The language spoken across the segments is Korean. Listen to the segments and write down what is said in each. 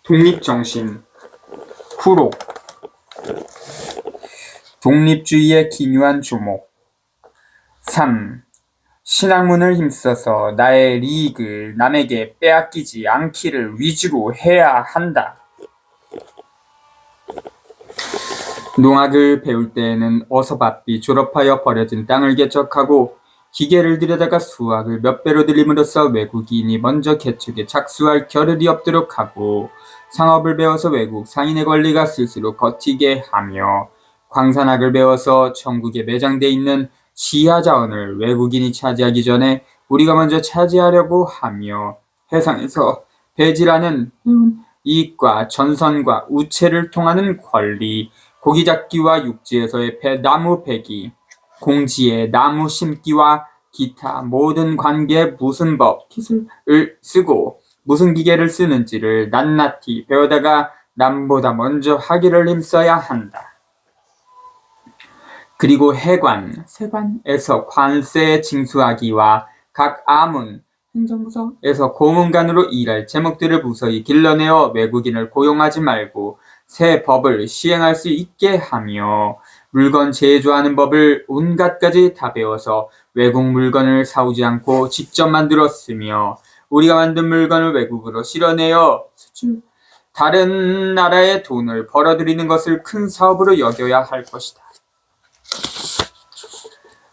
독립정신, 후록, 독립주의의 기묘한 조목. 3. 신학문을 힘써서 나의 리익을 남에게 빼앗기지 않기를 위주로 해야 한다. 농학을 배울 때에는 어서 바삐 졸업하여 버려진 땅을 개척하고 기계를 들여다가 수확을 몇 배로 늘림으로써 외국인이 먼저 개척에 착수할 겨를이 없도록 하고 상업을 배워서 외국 상인의 권리가 스스로 버티게 하며 광산학을 배워서 전국에 매장돼 있는 시야자원을 외국인이 차지하기 전에 우리가 먼저 차지하려고 하며 해상에서 배지라는 이익과 전선과 우체를 통하는 권리, 고기 잡기와 육지에서의 나무 베기, 공지의 나무 심기와 기타 모든 관계에 무슨 법, 기술을 쓰고 무슨 기계를 쓰는지를 낱낱이 배우다가 남보다 먼저 하기를 힘써야 한다. 그리고 해관, 세관에서 관세 징수하기와 각 아문, 행정부서에서 고문관으로 일할 제목들을 무서히 길러내어 외국인을 고용하지 말고 새 법을 시행할 수 있게 하며 물건 제조하는 법을 온갖까지 다 배워서 외국 물건을 사오지 않고 직접 만들어 쓰며 우리가 만든 물건을 외국으로 실어내어 수출, 다른 나라에 돈을 벌어들이는 것을 큰 사업으로 여겨야 할 것이다.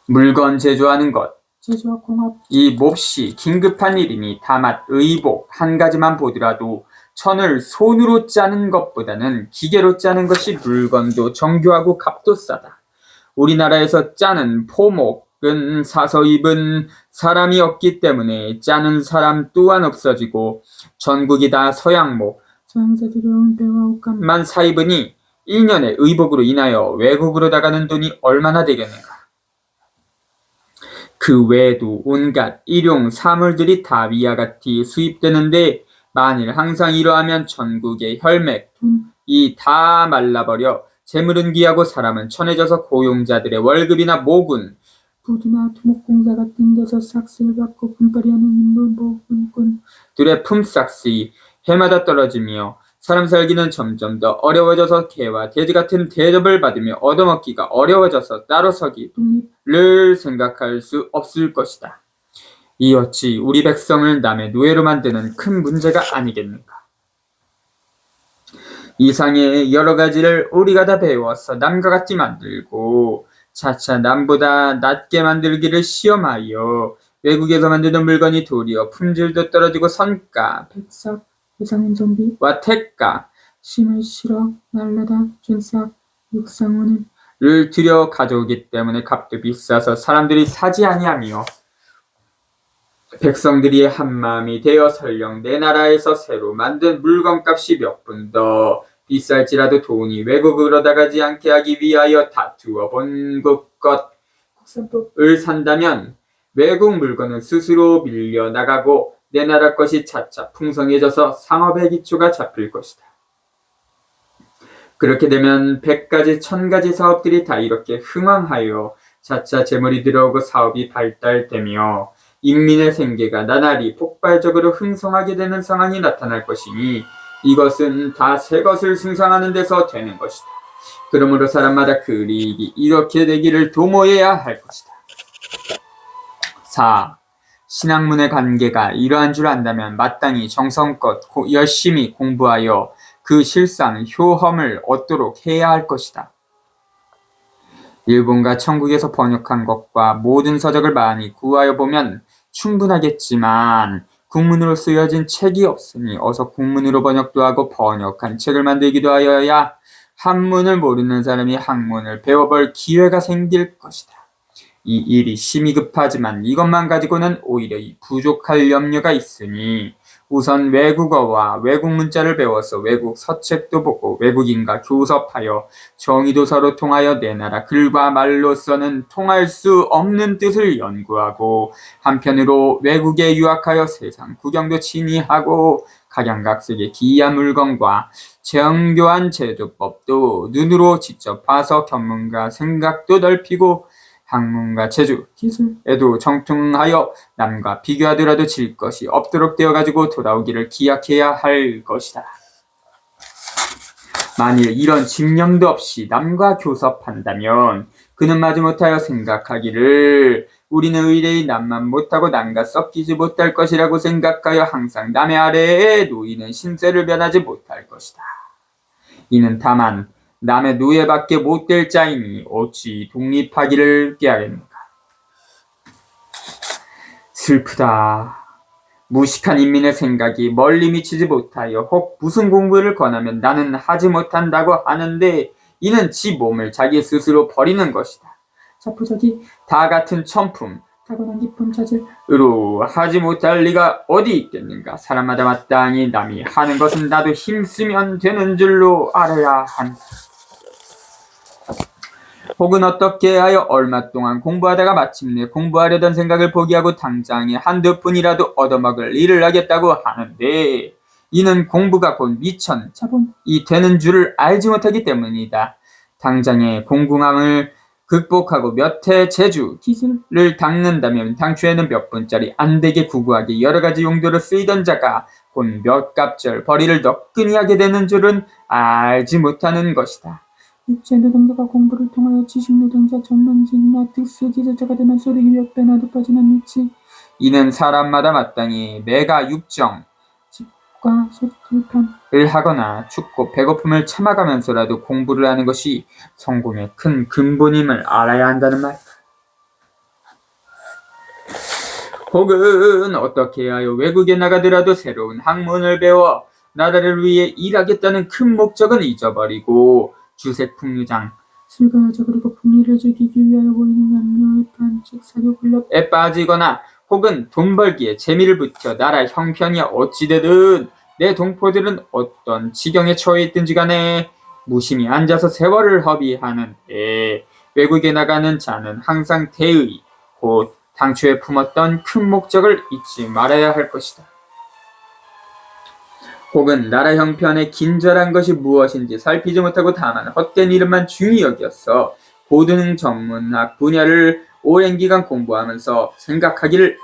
물건 제조하는 것, 제조와 공업, 이 몹시 긴급한 일이니 다만 의복 한 가지만 보더라도 천을 손으로 짜는 것보다는 기계로 짜는 것이 물건도 정교하고 값도 싸다. 우리나라에서 짜는 포목은 사서 입은 사람이 없기 때문에 짜는 사람 또한 없어지고 전국이 다 서양목, 서양사들은 배와 옷감만 사입으니 1년의 의복으로 인하여 외국으로 나가는 돈이 얼마나 되겠는가. 그 외에도 온갖 일용 사물들이 다 위와 같이 수입되는데 만일 항상 이러하면 전국의 혈맥, 돈이 다 말라버려 재물은 귀하고 사람은 천해져서 고용자들의 월급이나 모군, 부두나土木공사 같은 데서 삭스를 받고 분팔이하는 인문보군꾼들의 품삯이 해마다 떨어지며 사람 살기는 점점 더 어려워져서 개와 돼지 같은 대접을 받으며 얻어먹기가 어려워져서 따로 서기를 생각할 수 없을 것이다. 이 어찌 우리 백성을 남의 노예로 만드는 큰 문제가 아니겠는가. 이상의 여러 가지를 우리가 다 배워서 남과 같이 만들고 차차 남보다 낮게 만들기를 시험하여 외국에서 만드는 물건이 도리어 품질도 떨어지고 선가, 백삭, 해상운전비와 택가, 심을 실어 날라다 준싹, 육상원을 들여 가져오기 때문에 값도 비싸서 사람들이 사지 아니하며 백성들이 한마음이 되어 설령 내 나라에서 새로 만든 물건값이 몇 푼 더 비쌀지라도 돈이 외국으로 나가지 않게 하기 위하여 다투어 본 것 국산법을 산다면 외국 물건을 스스로 밀려 나가고 내 나라 것이 차차 풍성해져서 상업의 기초가 잡힐 것이다. 그렇게 되면 100가지 1000가지 사업들이 다 이렇게 흥왕하여 차차 재물이 들어오고 사업이 발달되며 인민의 생계가 나날이 폭발적으로 흥성하게 되는 상황이 나타날 것이니 이것은 다 새 것을 생산하는 데서 되는 것이다. 그러므로 사람마다 그 이익이 이렇게 되기를 도모해야 할 것이다. 4. 신학문의 관계가 이러한 줄 안다면 마땅히 정성껏 열심히 공부하여 그 실상 효험을 얻도록 해야 할 것이다. 일본과 천국에서 번역한 것과 모든 서적을 많이 구하여 보면 충분하겠지만 국문으로 쓰여진 책이 없으니 어서 국문으로 번역도 하고 번역한 책을 만들기도 하여야 한문을 모르는 사람이 학문을 배워볼 기회가 생길 것이다. 이 일이 심히 급하지만 이것만 가지고는 오히려 부족할 염려가 있으니 우선 외국어와 외국 문자를 배워서 외국 서책도 보고 외국인과 교섭하여 정의도 서로 통하여 내 나라 글과 말로서는 통할 수 없는 뜻을 연구하고 한편으로 외국에 유학하여 세상 구경도 친히 하고 각양각색의 기이한 물건과 정교한 제조법도 눈으로 직접 봐서 견문과 생각도 넓히고 학문과 제주, 기술에도 정통하여 남과 비교하더라도 질 것이 없도록 되어가지고 돌아오기를 기약해야 할 것이다. 만일 이런 집념도 없이 남과 교섭한다면 그는 마지못하여 생각하기를 우리는 의뢰의 남만 못하고 남과 섞이지 못할 것이라고 생각하여 항상 남의 아래에 놓이는 신세를 변하지 못할 것이다. 이는 다만 남의 노예밖에 못될 자이니 어찌 독립하기를 깨하겠는가. 슬프다. 무식한 인민의 생각이 멀리 미치지 못하여 혹 무슨 공부를 권하면 나는 하지 못한다고 하는데 이는 지 몸을 자기 스스로 버리는 것이다. 자포자기 다 같은 천품, 타고난 기품 자질으로 하지 못할 리가 어디 있겠는가. 사람마다 마땅히 남이 하는 것은 나도 힘쓰면 되는 줄로 알아야 한다. 혹은 어떻게 하여 얼마 동안 공부하다가 마침내 공부하려던 생각을 포기하고 당장에 한두 푼이라도 얻어먹을 일을 하겠다고 하는데 이는 공부가 곧 미천 자본이 되는 줄을 알지 못하기 때문이다. 당장에 공공함을 극복하고 몇 해 재주 기술을 닦는다면 당초에는 몇 분짜리 안되게 구구하게 여러가지 용도로 쓰이던 자가 곧 몇 갑절 벌이를 더 끈히 하게 되는 줄은 알지 못하는 것이다. 육체노동자가 공부를 통하여 지식노동자, 전문직이나 특수기술자가 되면 소득이 몇 배나 높아지는 이치. 이는 사람마다 마땅히 매가 육정, 집과 소득을 하거나 춥고 배고픔을 참아가면서라도 공부를 하는 것이 성공의 큰 근본임을 알아야 한다는 말이다. 혹은 어떻게 하여 외국에 나가더라도 새로운 학문을 배워 나라를 위해 일하겠다는 큰 목적은 잊어버리고 주색 풍류장, 술과 여자 그리고 풍리를 즐기기 위하여 보이는 남녀의 반칙 사교굴럽에 빠지거나 혹은 돈 벌기에 재미를 붙여 나라 형편이 어찌되든 내 동포들은 어떤 지경에 처해 있든지 간에 무심히 앉아서 세월을 허비하는 외국에 나가는 자는 항상 대의, 곧 당초에 품었던 큰 목적을 잊지 말아야 할 것이다. 혹은 나라 형편에 긴절한 것이 무엇인지 살피지 못하고 다만 헛된 이름만 중히 여겼어 고등 전문학 분야를 오랜 기간 공부하면서 생각하기를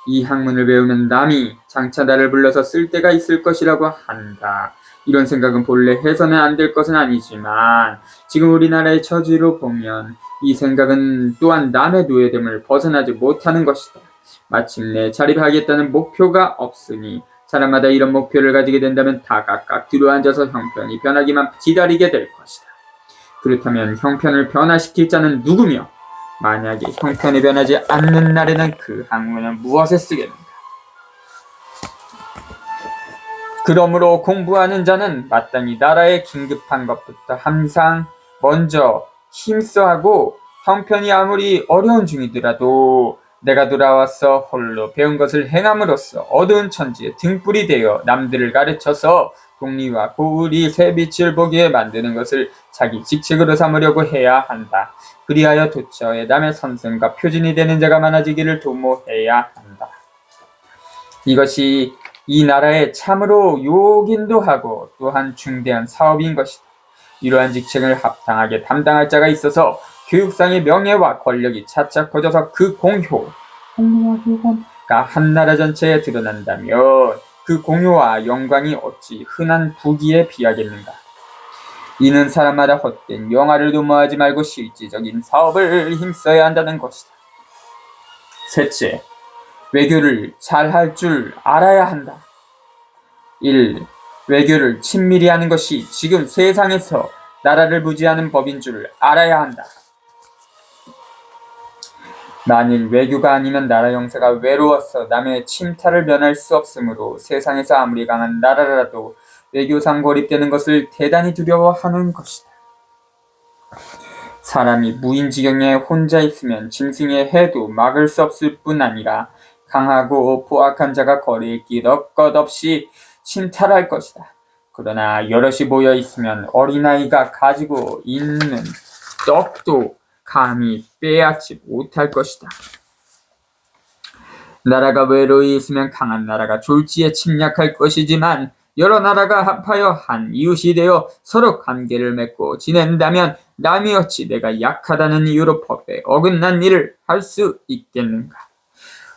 이 학문을 배우면 남이 장차 나를 불러서 쓸 데가 있을 것이라고 한다. 이런 생각은 본래 해서는 안 될 것은 아니지만 지금 우리나라의 처지로 보면 이 생각은 또한 남의 노예됨을 벗어나지 못하는 것이다. 마침내 자립하겠다는 목표가 없으니 사람마다 이런 목표를 가지게 된다면 다 각각 들어앉아서 형편이 변하기만 기다리게 될 것이다. 그렇다면 형편을 변화시킬 자는 누구며 만약에 형편이 변하지 않는 날에는 그 학문은 무엇에 쓰겠는가? 그러므로 공부하는 자는 마땅히 나라에 긴급한 것부터 항상 먼저 힘써하고 형편이 아무리 어려운 중이더라도 내가 돌아와서 홀로 배운 것을 행함으로써 어두운 천지에 등불이 되어 남들을 가르쳐서 독리와 고울이 새 빛을 보게 만드는 것을 자기 직책으로 삼으려고 해야 한다. 그리하여 도처에 남의 선생과 표준이 되는 자가 많아지기를 도모해야 한다. 이것이 이 나라에 참으로 요긴도 하고 또한 중대한 사업인 것이다. 이러한 직책을 합당하게 담당할 자가 있어서 교육상의 명예와 권력이 차차 커져서 그 공효와 효험가 한 나라 전체에 드러난다면 그 공효와 영광이 어찌 흔한 부귀에 비하겠는가. 이는 사람마다 헛된 영화를 도모하지 말고 실질적인 사업을 힘써야 한다는 것이다. 셋째, 외교를 잘할 줄 알아야 한다. 1. 외교를 친밀히 하는 것이 지금 세상에서 나라를 부지하는 법인 줄 알아야 한다. 만일 외교가 아니면 나라 영사가 외로워서 남의 침탈을 면할 수 없으므로 세상에서 아무리 강한 나라라도 외교상 고립되는 것을 대단히 두려워하는 것이다. 사람이 무인지경에 혼자 있으면 짐승의 해도 막을 수 없을 뿐 아니라 강하고 포악한 자가 거리에 끼덕것없이 침탈할 것이다. 그러나 여럿이 모여 있으면 어린아이가 가지고 있는 떡도 감히 빼앗지 못할 것이다. 나라가 외로이 있으면 강한 나라가 졸지에 침략할 것이지만 여러 나라가 합하여 한 이웃이 되어 서로 관계를 맺고 지낸다면 남이 어찌 내가 약하다는 이유로 법에 어긋난 일을 할 수 있겠는가.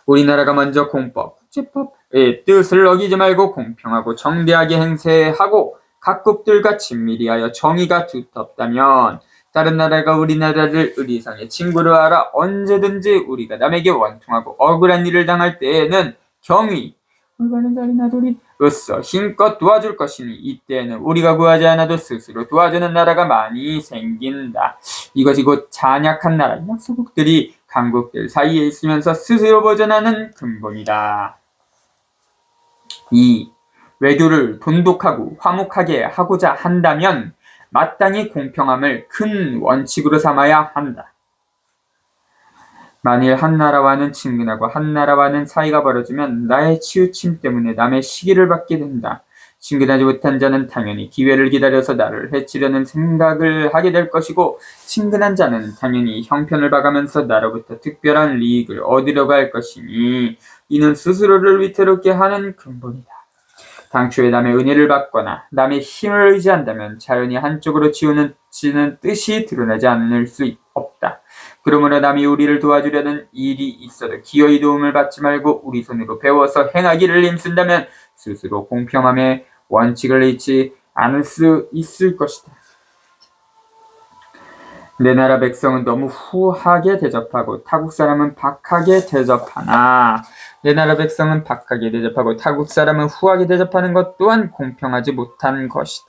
우리나라가 먼저 공법, 국제법의 뜻을 어기지 말고 공평하고 정대하게 행세하고 각국들과 친밀히하여 정의가 두텁다면 다른 나라가 우리나라를 의리상의 친구로 알아 언제든지 우리가 남에게 원통하고 억울한 일을 당할 때에는 경위 올바른 자리나 도리로서 힘껏 도와줄 것이니 이때에는 우리가 구하지 않아도 스스로 도와주는 나라가 많이 생긴다. 이것이 곧 잔약한 나라 약소국들이 강국들 사이에 있으면서 스스로 보존하는 근본이다. 2. 외교를 돈독하고 화목하게 하고자 한다면 마땅히 공평함을 큰 원칙으로 삼아야 한다. 만일 한 나라와는 친근하고 한 나라와는 사이가 벌어지면 나의 치우침 때문에 남의 시기를 받게 된다. 친근하지 못한 자는 당연히 기회를 기다려서 나를 해치려는 생각을 하게 될 것이고 친근한 자는 당연히 형편을 봐가면서 나로부터 특별한 이익을 얻으려고 할 것이니 이는 스스로를 위태롭게 하는 근본이다. 당초에 남의 은혜를 받거나 남의 힘을 의지한다면 자연히 한쪽으로 치우치는 뜻이 드러나지 않을 수 없다. 그러므로 남이 우리를 도와주려는 일이 있어도 기어이 도움을 받지 말고 우리 손으로 배워서 행하기를 힘쓴다면 스스로 공평함의 원칙을 잃지 않을 수 있을 것이다. 내 나라 백성은 너무 후하게 대접하고 타국 사람은 박하게 대접하나 내 나라 백성은 박하게 대접하고 타국 사람은 후하게 대접하는 것 또한 공평하지 못한 것이다.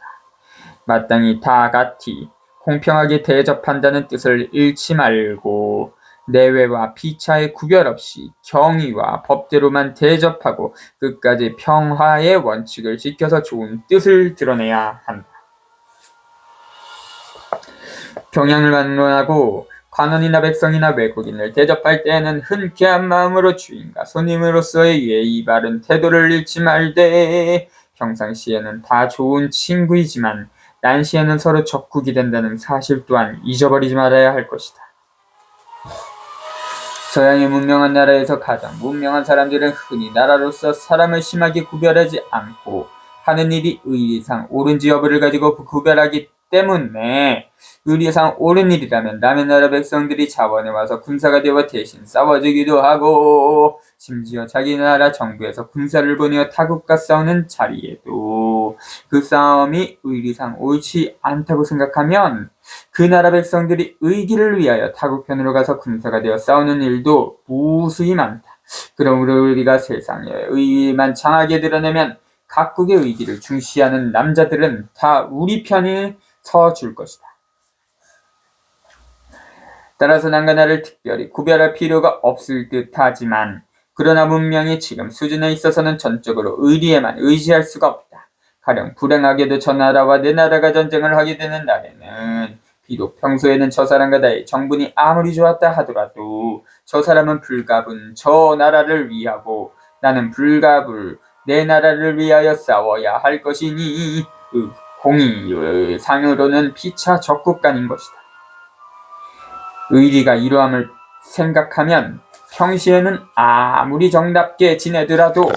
마땅히 다 같이 공평하게 대접한다는 뜻을 잃지 말고 내외와 피차의 구별 없이 경의와 법대로만 대접하고 끝까지 평화의 원칙을 지켜서 좋은 뜻을 드러내야 한다. 평양을 만론하고 관원이나 백성이나 외국인을 대접할 때에는 흔쾌한 마음으로 주인과 손님으로서의 예의 바른 태도를 잃지 말되 평상시에는 다 좋은 친구이지만 난시에는 서로 적국이 된다는 사실 또한 잊어버리지 말아야 할 것이다. 서양의 문명한 나라에서 가장 문명한 사람들은 흔히 나라로서 사람을 심하게 구별하지 않고 하는 일이 의리상 옳은지 여부를 가지고 구별하기 때문에 의리상 옳은 일이라면 남의 나라 백성들이 자원해 와서 군사가 되어 대신 싸워주기도 하고 심지어 자기 나라 정부에서 군사를 보내어 타국과 싸우는 자리에도 그 싸움이 의리상 옳지 않다고 생각하면 그 나라 백성들이 의기를 위하여 타국 편으로 가서 군사가 되어 싸우는 일도 무수히 많다. 그러므로 우리가 세상에 의의만 장하게 드러내면 각국의 의기를 중시하는 남자들은 다 우리 편이 서줄 것이다. 따라서 남과 나를 특별히 구별할 필요가 없을 듯하지만 그러나 분명히 지금 수준에 있어서는 전적으로 의리에만 의지할 수가 없다. 가령 불행하게도 저 나라와 내 나라가 전쟁을 하게 되는 날에는 비록 평소에는 저 사람과 나의 정분이 아무리 좋았다 하더라도 저 사람은 불갑은 저 나라를 위하고 나는 불갑을 내 나라를 위하여 싸워야 할 것이니 공의의 상으로는 피차 적국간인 것이다. 의리가 이러함을 생각하면 평시에는 아무리 정답게 지내더라도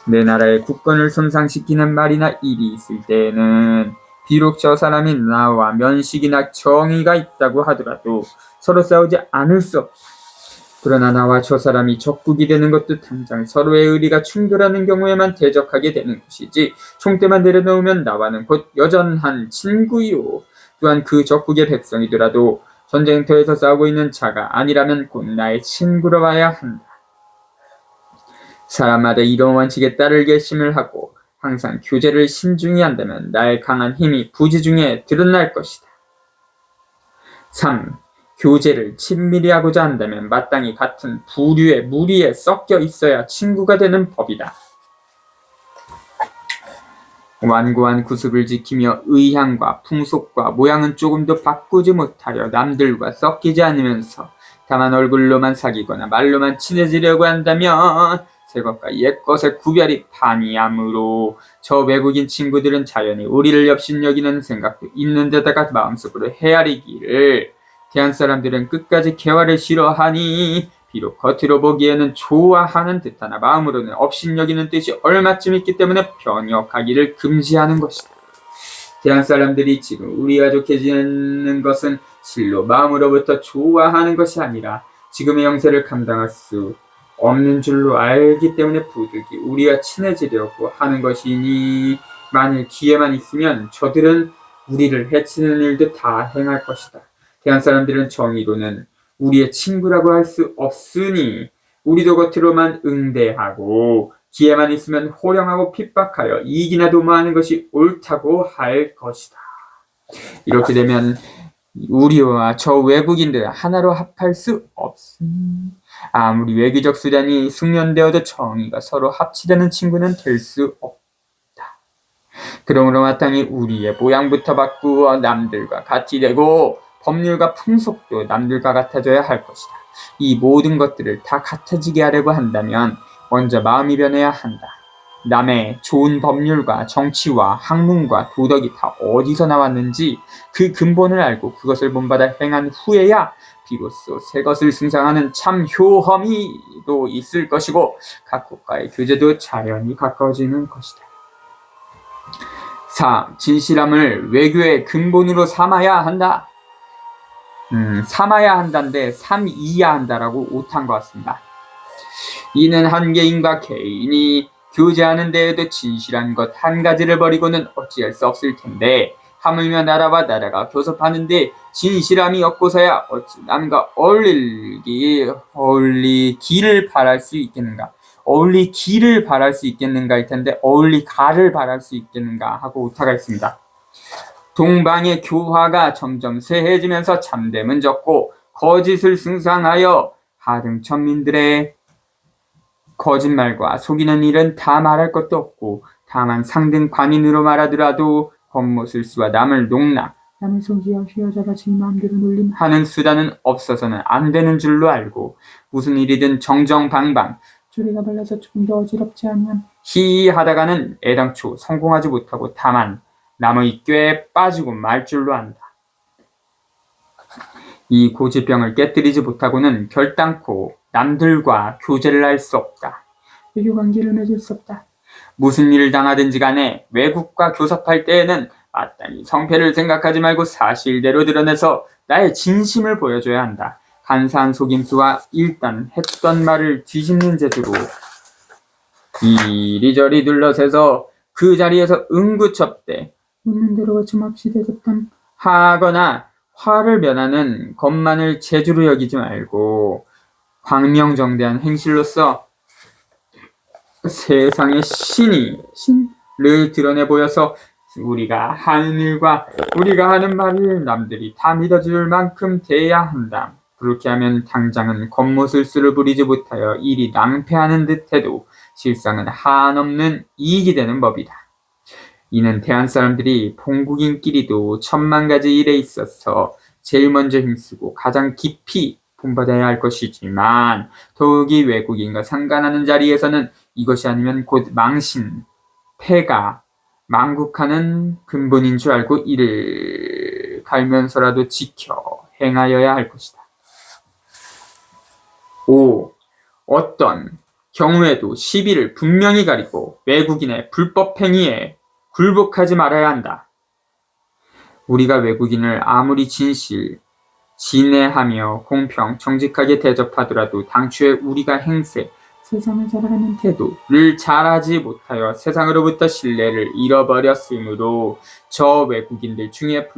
내 나라의 국권을 손상시키는 말이나 일이 있을 때에는 비록 저 사람이 나와 면식이나 정의가 있다고 하더라도 서로 싸우지 않을 수 없다. 그러나 나와 저 사람이 적국이 되는 것도 당장 서로의 의리가 충돌하는 경우에만 대적하게 되는 것이지 총대만 내려놓으면 나와는 곧 여전한 친구요. 또한 그 적국의 백성이더라도 전쟁터에서 싸우고 있는 자가 아니라면 곧 나의 친구로 봐야 한다. 사람마다 이런 원칙에 따를 결심을 하고 항상 교제를 신중히 한다면 나의 강한 힘이 부지 중에 드러날 것이다. 3. 교제를 친밀히 하고자 한다면 마땅히 같은 부류의 무리에 섞여 있어야 친구가 되는 법이다. 완고한 구습을 지키며 의향과 풍속과 모양은 조금도 바꾸지 못하여 남들과 섞이지 않으면서 다만 얼굴로만 사귀거나 말로만 친해지려고 한다면 새것과 옛것의 구별이 판이하므로 저 외국인 친구들은 자연히 우리를 엽신여기는 생각도 있는 데다가 마음속으로 헤아리기를 대한 사람들은 끝까지 개화를 싫어하니 비록 겉으로 보기에는 좋아하는 듯하나 마음으로는 업신여기는 뜻이 얼마쯤 있기 때문에 변역하기를 금지하는 것이다. 대한 사람들이 지금 우리가 좋게 지내는 것은 실로 마음으로부터 좋아하는 것이 아니라 지금의 형세를 감당할 수 없는 줄로 알기 때문에 부득이 우리와 친해지려고 하는 것이니 만일 기회만 있으면 저들은 우리를 해치는 일도 다 행할 것이다. 대한 사람들은 정의로는 우리의 친구라고 할 수 없으니 우리도 겉으로만 응대하고 기회만 있으면 호령하고 핍박하여 이익이나 도모하는 것이 옳다고 할 것이다. 이렇게 되면 우리와 저 외국인들 하나로 합할 수 없으니 아무리 외교적 수단이 숙련되어도 정의가 서로 합치되는 친구는 될 수 없다. 그러므로 마땅히 우리의 모양부터 바꾸어 남들과 같이 되고 법률과 풍속도 남들과 같아져야 할 것이다. 이 모든 것들을 다 같아지게 하려고 한다면 먼저 마음이 변해야 한다. 남의 좋은 법률과 정치와 학문과 도덕이 다 어디서 나왔는지 그 근본을 알고 그것을 본받아 행한 후에야 비로소 새 것을 승상하는 참 효험이도 있을 것이고 각 국가의 교제도 자연히 가까워지는 것이다. 4. 진실함을 외교의 근본으로 삼아야 한다. 삼아야 한다인데 삼이야 한다라고 오탄 것 같습니다. 이는 한 개인과 개인이 교제하는 데에도 진실한 것 한 가지를 버리고는 어찌할 수 없을 텐데 하물며 나라와 나라가 교섭하는데 진실함이 없고서야 어찌 남과 어울리기를 바랄 수 있겠는가? 어울리기를 바랄 수 있겠는가 할 텐데 어울리가를 바랄 수 있겠는가 하고 오타가 있습니다. 동방의 교화가 점점 쇠해지면서 참됨은 적고 거짓을 승상하여 하등 천민들의 거짓말과 속이는 일은 다 말할 것도 없고 다만 상등 관인으로 말하더라도 겉모술수와 남을 농락, 남을 속이어 휘어잡아 지 마음대로 놀림 하는 수단은 없어서는 안 되는 줄로 알고 무슨 일이든 정정방방 조리가 발라서 조금 더 어지럽지 않으면 희하다가는 애당초 성공하지 못하고 다만 남의 꾀에 빠지고 말 줄로 안다. 이 고질병을 깨뜨리지 못하고는 결단코 남들과 교제를 할 수 없다. 외교관계를 맺을 수 없다. 무슨 일을 당하든지 간에 외국과 교섭할 때에는 마땅히 성패를 생각하지 말고 사실대로 드러내서 나의 진심을 보여줘야 한다. 간사한 속임수와 일단 했던 말을 뒤집는 재주로 이리저리 둘러대서 그 자리에서 응구첩대 묻는 대로 거침없이 대접함 하거나 화를 면하는 것만을 재주로 여기지 말고 광명정대한 행실로서 세상의 신을 드러내 보여서 우리가 하는 일과 우리가 하는 말을 남들이 다 믿어줄 만큼 돼야 한다. 그렇게 하면 당장은 겉모술수를 부리지 못하여 일이 낭패하는 듯해도 실상은 한없는 이익이 되는 법이다. 이는 대한 사람들이 본국인끼리도 천만 가지 일에 있어서 제일 먼저 힘쓰고 가장 깊이 본받아야 할 것이지만 더욱이 외국인과 상관하는 자리에서는 이것이 아니면 곧 망신, 패가 망국하는 근본인 줄 알고 이를 갈면서라도 지켜 행하여야 할 것이다. 5. 어떤 경우에도 시비를 분명히 가리고 외국인의 불법 행위에 굴복하지 말아야 한다. 우리가 외국인을 아무리 진애하며 공평, 정직하게 대접하더라도 당초에 우리가 행세, 세상을 살아가는 태도를 잘하지 못하여 세상으로부터 신뢰를 잃어버렸으므로 저 외국인들 중에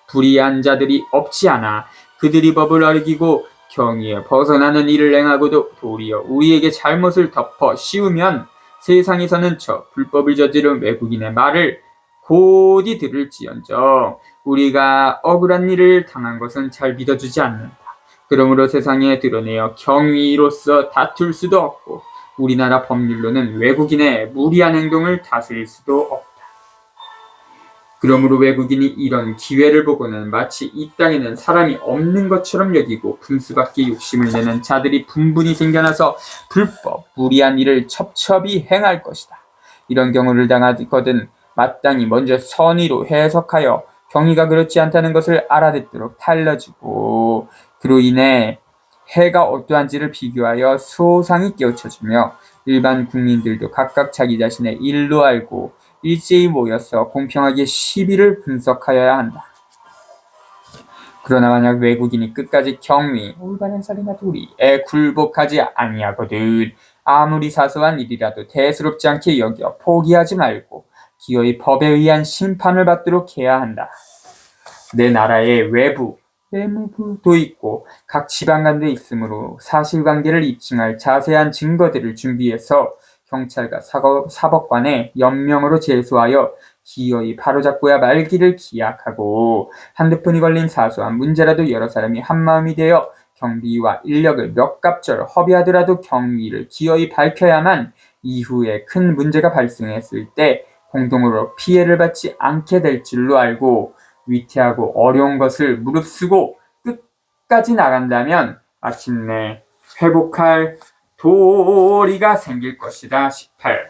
불의한 자들이 없지 않아 그들이 법을 어기고 경의에 벗어나는 일을 행하고도 도리어 우리에게 잘못을 덮어 씌우면 세상에서는 저 불법을 저지른 외국인의 말을 곧이 들을지언정 우리가 억울한 일을 당한 것은 잘 믿어주지 않는다. 그러므로 세상에 드러내어 경위로서 다툴 수도 없고 우리나라 법률로는 외국인의 무리한 행동을 다스릴 수도 없다. 그러므로 외국인이 이런 기회를 보고는 마치 이 땅에는 사람이 없는 것처럼 여기고 분수밖에 욕심을 내는 자들이 분분히 생겨나서 불법, 무리한 일을 첩첩이 행할 것이다. 이런 경우를 당하거든 마땅히 먼저 선의로 해석하여 경위가 그렇지 않다는 것을 알아듣도록 달라주고 그로 인해 해가 어떠한지를 비교하여 소상히 깨우쳐주며 일반 국민들도 각각 자기 자신의 일로 알고 일제히 모여서 공평하게 시비를 분석하여야 한다. 그러나 만약 외국인이 끝까지 경위, 올바른 살인과 도리에 굴복하지 아니하거든 아무리 사소한 일이라도 대수롭지 않게 여겨 포기하지 말고 기어이 법에 의한 심판을 받도록 해야 한다. 내 나라에 외부, 외무부도 있고 각 지방간도 있으므로 사실관계를 입증할 자세한 증거들을 준비해서 경찰과 사법관에 연명으로 제소하여 기어이 바로잡고야 말기를 기약하고 한두 푼이 걸린 사소한 문제라도 여러 사람이 한마음이 되어 경비와 인력을 몇 갑절 허비하더라도 경위를 기어이 밝혀야만 이후에 큰 문제가 발생했을 때 공동으로 피해를 받지 않게 될 줄로 알고 위태하고 어려운 것을 무릅쓰고 끝까지 나간다면 마침내 회복할 도리가 생길 것이다. 18.